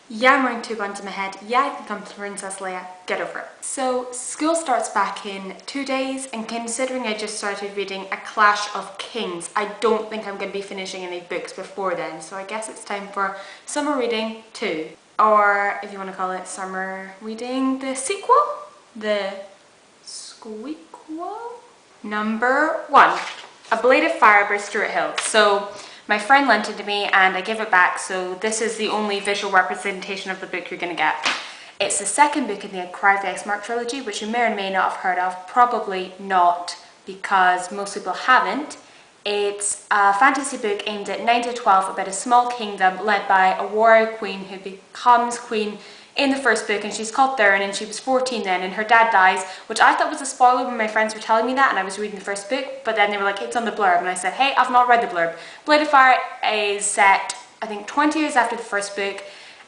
Yeah, I'm wearing 2 buns in my head. Yeah, I think I'm Princess Leia. Get over it. So, school starts back in 2 days, and considering I just started reading A Clash of Kings, I don't think I'm going to be finishing any books before then, so I guess it's time for summer reading 2. Or, if you want to call it summer reading, the sequel? The squeakquel? Number 1. A Blade of Fire by Stuart Hill. So, my friend lent it to me and I gave it back, so this is the only visual representation of the book you're going to get. It's the second book in the Cry of the Ice Mark trilogy, which you may or may not have heard of. Probably not, because most people haven't. It's a fantasy book aimed at 9 to 12 about a small kingdom led by a warrior queen who becomes queen in the first book, and she's called Thurin, and she was 14 then, and her dad dies, which I thought was a spoiler when my friends were telling me that, and I was reading the first book, but then they were like, it's on the blurb, and I said, hey, I've not read the blurb. Blade of Fire is set, I think, 20 years after the first book,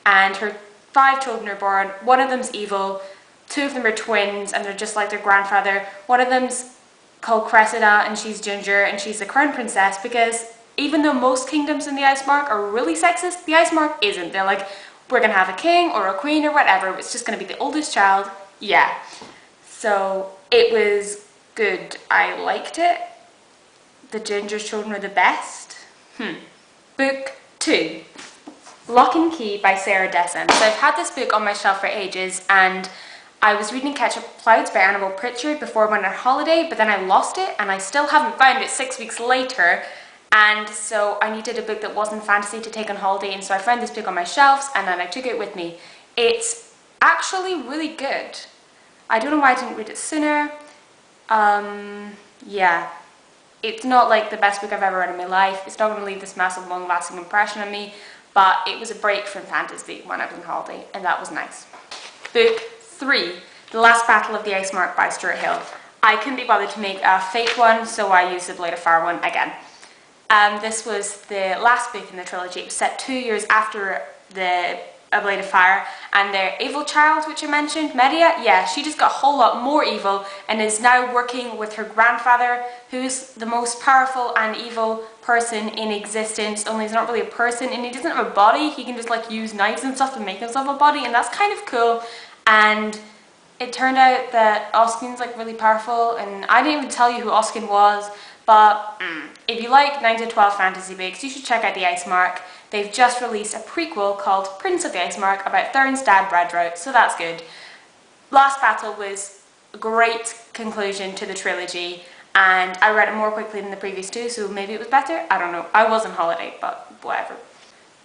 and her 5 children are born. One of them's evil, 2 of them are twins, and they're just like their grandfather. One of them's called Cressida, and she's ginger, and she's the crown princess, because even though most kingdoms in the Ice Mark are really sexist, the Ice Mark isn't. They're like, we're gonna have a king or a queen or whatever, it's just gonna be the oldest child. Yeah. So it was good. I liked it. The ginger children were the best. Book 2. Lock and Key by Sarah Dessen. So I've had this book on my shelf for ages, and I was reading Catch Up Clouds by Annabel Pritchard before I went on holiday, but then I lost it and I still haven't found it 6 weeks later. And so I needed a book that wasn't fantasy to take on holiday, and so I found this book on my shelves and then I took it with me. It's actually really good. I don't know why I didn't read it sooner. Yeah. It's not like the best book I've ever read in my life. It's not going to leave this massive long-lasting impression on me, but it was a break from fantasy when I was on holiday, and that was nice. Book 3. The Last Battle of the Ice Mark by Stuart Hill. I couldn't be bothered to make a fake one, so I used the Blade of Fire one again. This was the last book in the trilogy. It was set 2 years after A Blade of Fire, and their evil child, which I mentioned, Medea, yeah, she just got a whole lot more evil and is now working with her grandfather, who's the most powerful and evil person in existence, only he's not really a person and he doesn't have a body. He can just like use knives and stuff to make himself a body, and that's kind of cool. And it turned out that Oskin's like really powerful, and I didn't even tell you who Oskin was. But if you like 9 to 12 fantasy books, you should check out The Ice Mark. They've just released a prequel called Prince of the Ice Mark about Thurin's dad, Bradrout, so that's good. Last Battle was a great conclusion to the trilogy, and I read it more quickly than the previous 2, so maybe it was better? I don't know. I was on holiday, but whatever.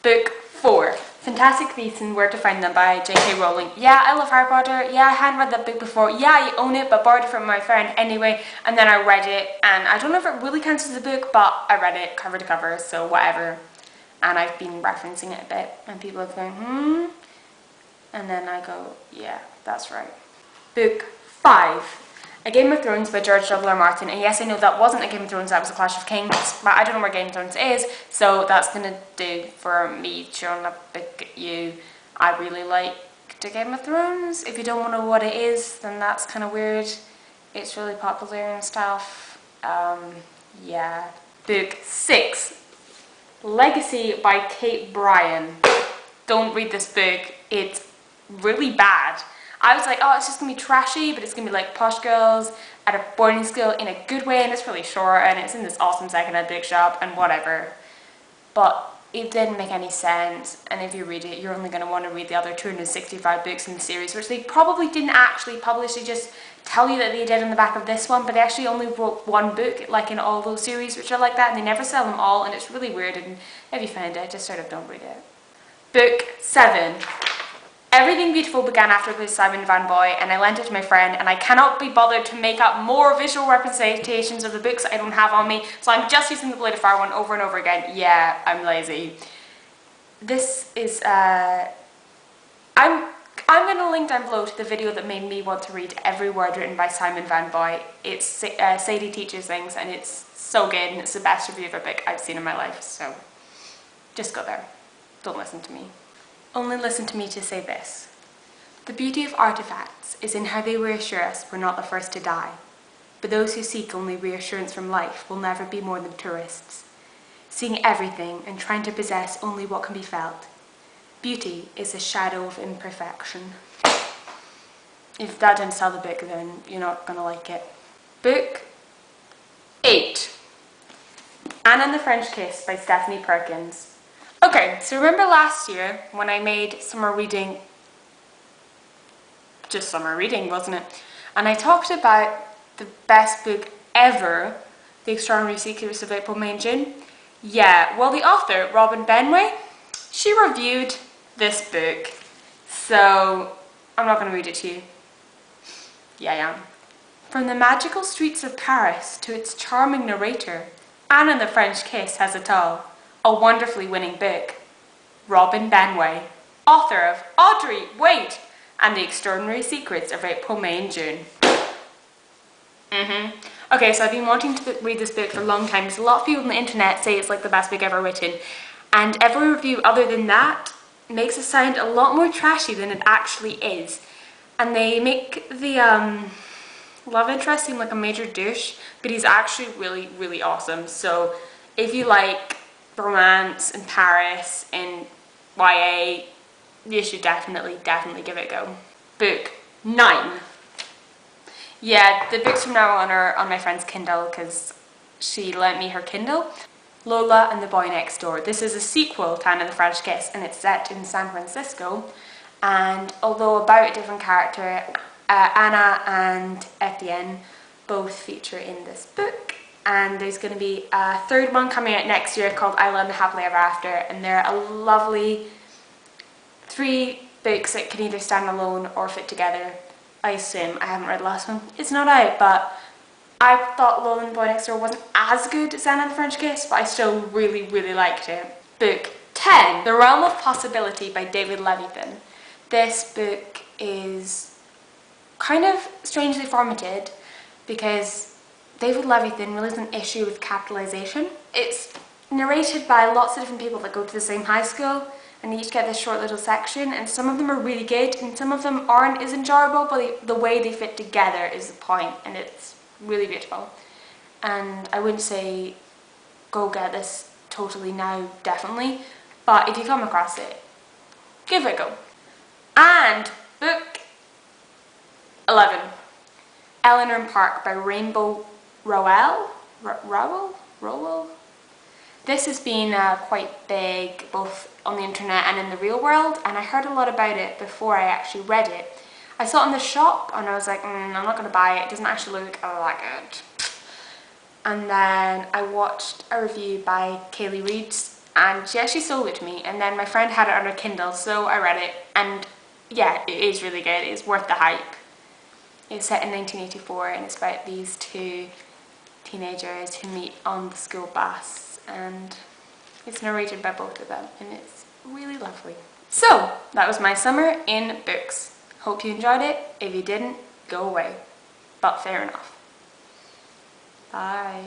Book 4. Fantastic Beasts and Where to Find Them by J.K. Rowling. Yeah, I love Harry Potter. Yeah, I hadn't read that book before. Yeah, I own it, but borrowed it from my friend anyway, and then I read it, and I don't know if it really counts as a book, but I read it cover to cover, so whatever. And I've been referencing it a bit, and people are going, and then I go, yeah, that's right. Book 5. A Game of Thrones by George W.R. Martin, and yes, I know that wasn't a Game of Thrones, that was a Clash of Kings, but I don't know where Game of Thrones is, so that's gonna do for me showing a book at you. I really liked a Game of Thrones. If you don't want to know what it is, then that's kind of weird. It's really popular and stuff. Yeah. Book 6. Legacy by Kate Bryan. Don't read this book, it's really bad. I was like, oh, it's just gonna be trashy, but it's gonna be like Posh Girls at a boarding school in a good way, and it's really short, and it's in this awesome secondhand bookshop, and whatever. But it didn't make any sense, and if you read it, you're only gonna want to read the other 265 books in the series, which they probably didn't actually publish. They just tell you that they did in the back of this one, but they actually only wrote one book, like in all those series, which are like that, and they never sell them all, and it's really weird, and if you find it, just sort of don't read it. Book 7. Everything Beautiful Began After by Simon Van Boy, and I lent it to my friend, and I cannot be bothered to make up more visual representations of the books I don't have on me, so I'm just using the Blade of Fire one over and over again. Yeah, I'm lazy. This is, I'm going to link down below to the video that made me want to read every word written by Simon Van Boy. It's Sadie Teaches Things, and it's so good, and it's the best review of a book I've seen in my life, so just go there. Don't listen to me. Only listen to me to say this. The beauty of artifacts is in how they reassure us we're not the first to die. But those who seek only reassurance from life will never be more than tourists, seeing everything and trying to possess only what can be felt. beauty is a shadow of imperfection. If that didn't sell the book, then you're not going to like it. Book 8. Anna and the French Kiss by Stephanie Perkins. Okay, so remember last year when I made summer reading, just summer reading, wasn't it? And I talked about the best book ever, The Extraordinary Secrets of April, May and June. Yeah, well, the author, Robin Benway, she reviewed this book, so I'm not going to read it to you. Yeah, I am. From the magical streets of Paris to its charming narrator, Anne and the French Kiss has it all. A wonderfully winning book. Robin Benway, author of Audrey, Wait, and The Extraordinary Secrets of April, May and June. Okay, so I've been wanting to read this book for a long time because a lot of people on the internet say it's like the best book ever written, and every review other than that makes it sound a lot more trashy than it actually is. And they make the love interest seem like a major douche, but he's actually really, really awesome. So if you like romance in Paris and YA, you should definitely give it a go. Book 9. Yeah, the books from now on are on my friend's Kindle because she lent me her Kindle. Lola and the Boy Next Door. This is a sequel to Anna and the French Kiss, and it's set in San Francisco. And although about a different character, Anna and Etienne both feature in this book. And there's going to be a third one coming out next year called I Love Happily Ever After. And they're a lovely 3 books that can either stand alone or fit together. I assume. I haven't read the last one. It's not out, but I thought Lola and the Boy Next Door wasn't as good as Anna and the French Kiss, but I still really, really liked it. Book 10. The Realm of Possibility by David Levithan. This book is kind of strangely formatted because David Levithan really has an issue with capitalization. It's narrated by lots of different people that go to the same high school, and you each get this short little section, and some of them are really good and some of them aren't as enjoyable, but the way they fit together is the point, and it's really beautiful. And I wouldn't say go get this totally now, definitely, but if you come across it, give it a go. And book 11, Eleanor and Park by Rainbow Rowell. This has been quite big both on the internet and in the real world, and I heard a lot about it before I actually read it. I saw it in the shop and I was like, I'm not going to buy it, it doesn't actually look that good. And then I watched a review by Kaylee Reeds and she actually sold it to me, and then my friend had it on her Kindle, so I read it, and yeah, it is really good, it's worth the hype. It's set in 1984 and it's about these 2 teenagers who meet on the school bus, and it's narrated by both of them and it's really lovely. So that was my summer in books. Hope you enjoyed it. If you didn't, go away. But fair enough. Bye.